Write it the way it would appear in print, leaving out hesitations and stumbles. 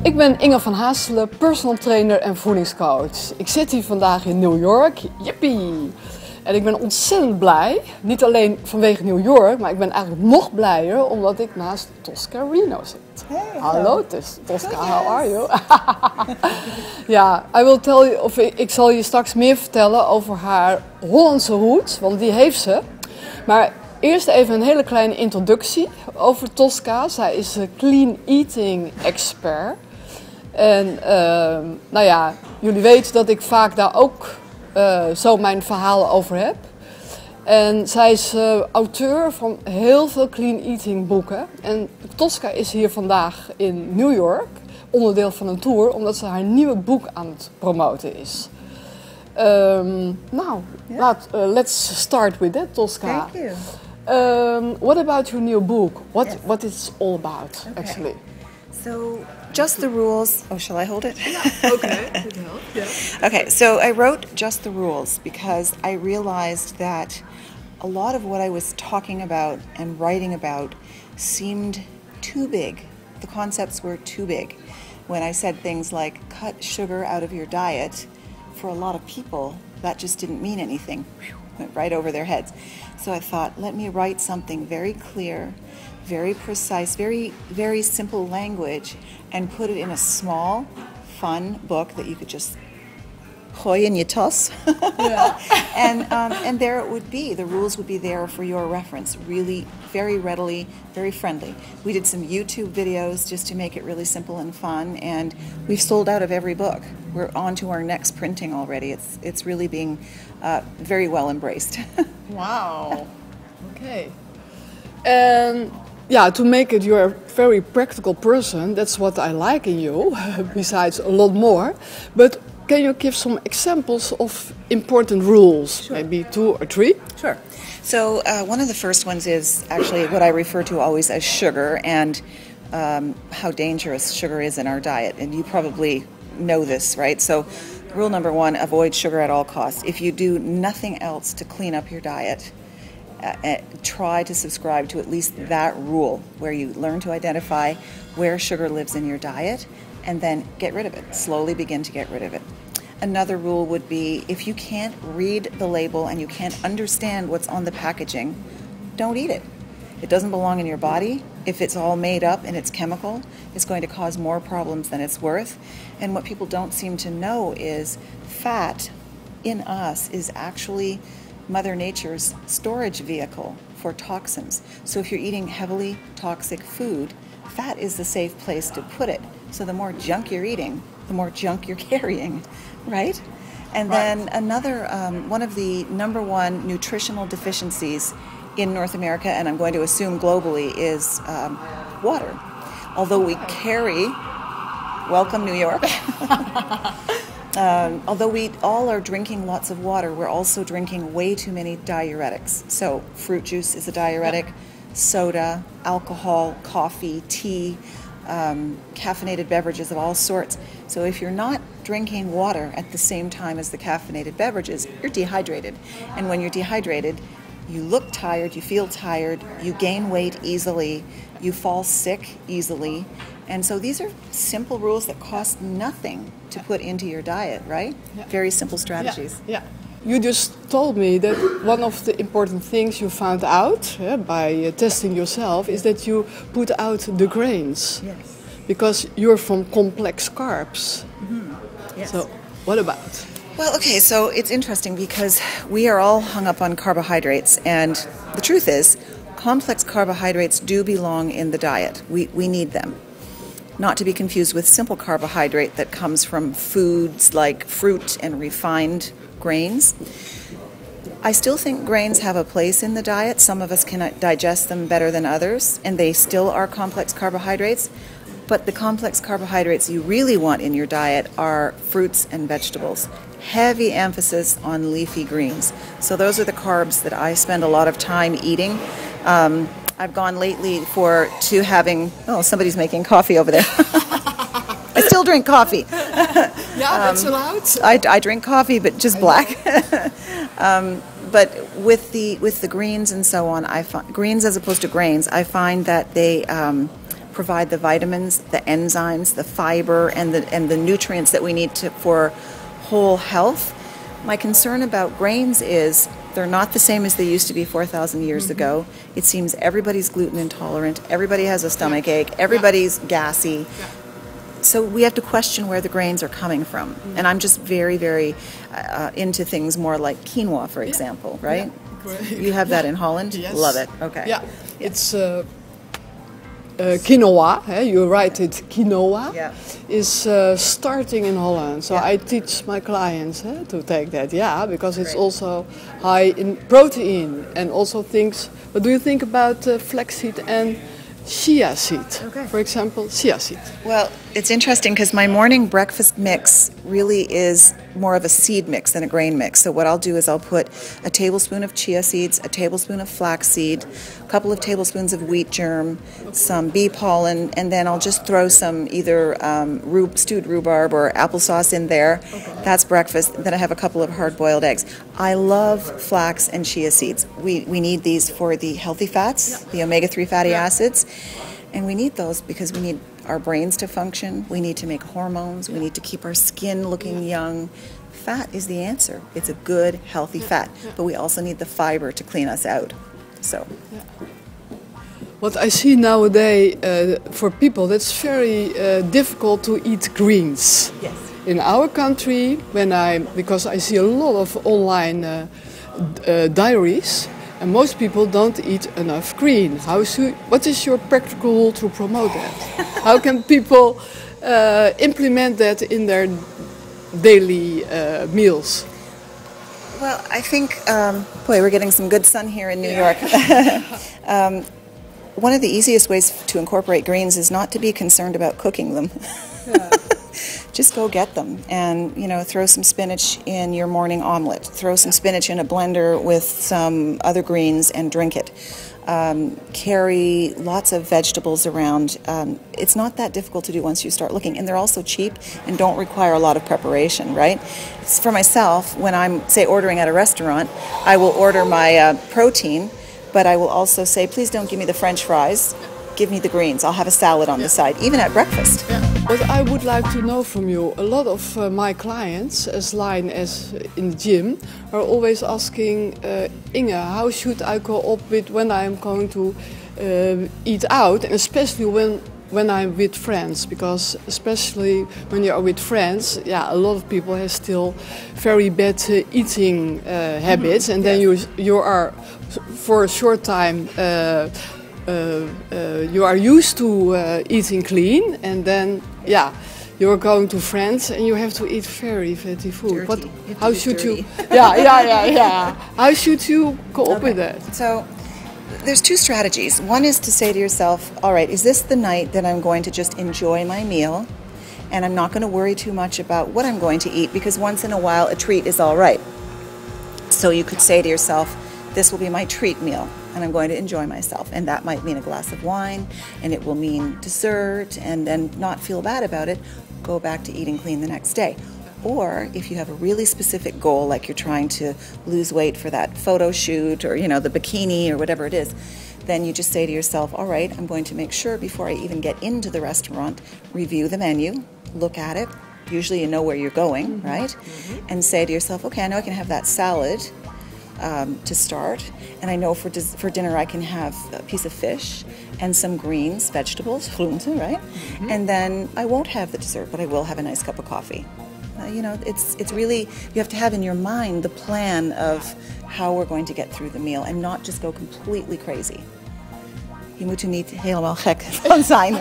Ik ben Inge van Haselen, personal trainer en voedingscoach. Ik zit hier vandaag in New York, yippie! En ik ben ontzettend blij, niet alleen vanwege New York, maar ik ben eigenlijk nog blijer omdat ik naast Tosca Reno zit. Hey, hallo Tosca, how are you? Ja, I will tell you, of ik zal je straks meer vertellen over haar Hollandse hoed, want die heeft ze. Maar eerst even een hele kleine introductie over Tosca. Zij is een clean eating expert. En nou ja, jullie weten dat ik vaak daar ook zo mijn verhalen over heb. En zij is auteur van heel veel clean eating boeken. En Tosca is hier vandaag in New York, onderdeel van een tour, omdat ze haar nieuwe boek aan het promoten is. Nou, let's start with that, Tosca. Thank you. What about your new book? What it's all about, actually? So, Just the Rules. Oh, shall I hold it? Yeah, okay. Good help. Yeah. Okay, so I wrote Just the Rules because I realized that a lot of what I was talking about and writing about seemed too big. The concepts were too big. When I said things like cut sugar out of your diet, for a lot of people, that just didn't mean anything. Went right over their heads. So I thought, let me write something very clear, very precise, very, very simple language, and put it in a small, fun book that you could just gooi in je tas. And there it would be. The rules would be there for your reference, really very readily, very friendly. We did some YouTube videos just to make it really simple and fun, and we've sold out of every book. We're on to our next printing already. It's really being very well embraced. Wow. Okay. And yeah, to make it, you're a very practical person. That's what I like in you, besides a lot more. But can you give some examples of important rules? Sure. Maybe 2 or 3? Sure. So one of the first ones is actually what I refer to always as sugar, and how dangerous sugar is in our diet. And you probably know this, right? So rule number 1, avoid sugar at all costs. If you do nothing else to clean up your diet, try to subscribe to at least that rule, where you learn to identify where sugar lives in your diet and then get rid of it. Slowly begin to get rid of it. Another rule would be, if you can't read the label and you can't understand what's on the packaging, don't eat it. It doesn't belong in your body. If it's all made up and it's chemical, it's going to cause more problems than it's worth. And what people don't seem to know is fat in us is actually Mother Nature's storage vehicle for toxins. So if you're eating heavily toxic food, fat is the safe place to put it. So the more junk you're eating, the more junk you're carrying, right? And then another, one of the number 1 nutritional deficiencies in North America, and I'm going to assume globally, is water. Although we carry, welcome New York, although we all are drinking lots of water, we're also drinking way too many diuretics. So fruit juice is a diuretic, soda, alcohol, coffee, tea, caffeinated beverages of all sorts. So if you're not drinking water at the same time as the caffeinated beverages, you're dehydrated. And when you're dehydrated, you look tired, you feel tired, you gain weight easily, you fall sick easily. And so these are simple rules that cost nothing to put into your diet, right? Yeah. Very simple strategies. Yeah. You just told me that one of the important things you found out by testing yourself is that you put out the grains. Yes. Because you're from complex carbs. Mm-hmm. Yes. So what about? Well, okay, so it's interesting because we are all hung up on carbohydrates, and the truth is, complex carbohydrates do belong in the diet. We need them. Not to be confused with simple carbohydrate that comes from foods like fruit and refined grains. I still think grains have a place in the diet. Some of us can digest them better than others, and they still are complex carbohydrates. But the complex carbohydrates you really want in your diet are fruits and vegetables. Heavy emphasis on leafy greens. So those are the carbs that I spend a lot of time eating. I've gone lately to having, oh, somebody's making coffee over there. I still drink coffee. Yeah, that's allowed. I drink coffee, but just black. But with the greens and so on, greens as opposed to grains, I find that they provide the vitamins, the enzymes, the fiber, and the nutrients that we need for whole health. My concern about grains is they're not the same as they used to be 4,000 years ago. It seems everybody's gluten intolerant, everybody has a stomach ache, everybody's gassy. So we have to question where the grains are coming from. And I'm just very, very into things more like quinoa, for example, right? Yeah. You have that in Holland? Yes. Love it. Okay. Yeah, it's quinoa, you write it quinoa, Yeah. is starting in Holland. So I teach my clients to take that, because it's also high in protein and also things. What do you think about flaxseed and chia seed? Okay. For example, chia seed. Well, it's interesting because my morning breakfast mix really is more of a seed mix than a grain mix. So what I'll do is I'll put a tablespoon of chia seeds, a tablespoon of flaxseed, a couple of tablespoons of wheat germ, some bee pollen, and then I'll just throw some either stewed rhubarb or applesauce in there. Okay. That's breakfast. Then I have a couple of hard-boiled eggs. I love flax and chia seeds. We need these for the healthy fats, the omega-3 fatty acids. And we need those because we need our brains to function, we need to make hormones, we need to keep our skin looking young. Fat is the answer. It's a good, healthy fat. But we also need the fiber to clean us out. So. What I see nowadays for people, that's very difficult to eat greens. Yes. In our country, because I see a lot of online diaries, and most people don't eat enough green. What is your practical rule to promote that? How can people implement that in their daily meals? Well, I think, boy, we're getting some good sun here in New York. One of the easiest ways to incorporate greens is not to be concerned about cooking them. Just go get them and, throw some spinach in your morning omelet. Throw some spinach in a blender with some other greens and drink it. Carry lots of vegetables around. It's not that difficult to do once you start looking. And they're also cheap and don't require a lot of preparation, right? For myself, when I'm, say, ordering at a restaurant, I will order my protein, but I will also say, please don't give me the French fries. Give me the greens. I'll have a salad on the side, even at breakfast. What I would like to know from you, a lot of my clients, as line as in the gym, are always asking, Inge, how should I go up with when I'm going to eat out, and especially when I'm with friends, because especially when you are with friends, a lot of people have still very bad eating habits, and then you are for a short time. You are used to eating clean, and then you're going to friends and you have to eat very fatty food. How should you? How should you go up with that? So there's two strategies. One is to say to yourself, all right, is this the night that I'm going to just enjoy my meal, and I'm not going to worry too much about what I'm going to eat, because once in a while a treat is all right. So you could say to yourself, this will be my treat meal, and I'm going to enjoy myself. And that might mean a glass of wine, and it will mean dessert, and then not feel bad about it, go back to eating clean the next day. Or if you have a really specific goal, like you're trying to lose weight for that photo shoot, or the bikini or whatever it is, then you just say to yourself, all right, I'm going to make sure before I even get into the restaurant, review the menu, look at it. Usually you know where you're going, right? And say to yourself, okay, I know I can have that salad to start, and I know for dinner I can have a piece of fish and some greens, vegetables, groenten, right? And then I won't have the dessert, but I will have a nice cup of coffee. It's really, you have to have in your mind the plan of how we're going to get through the meal and not just go completely crazy. Je moet er niet helemaal gek van zijn.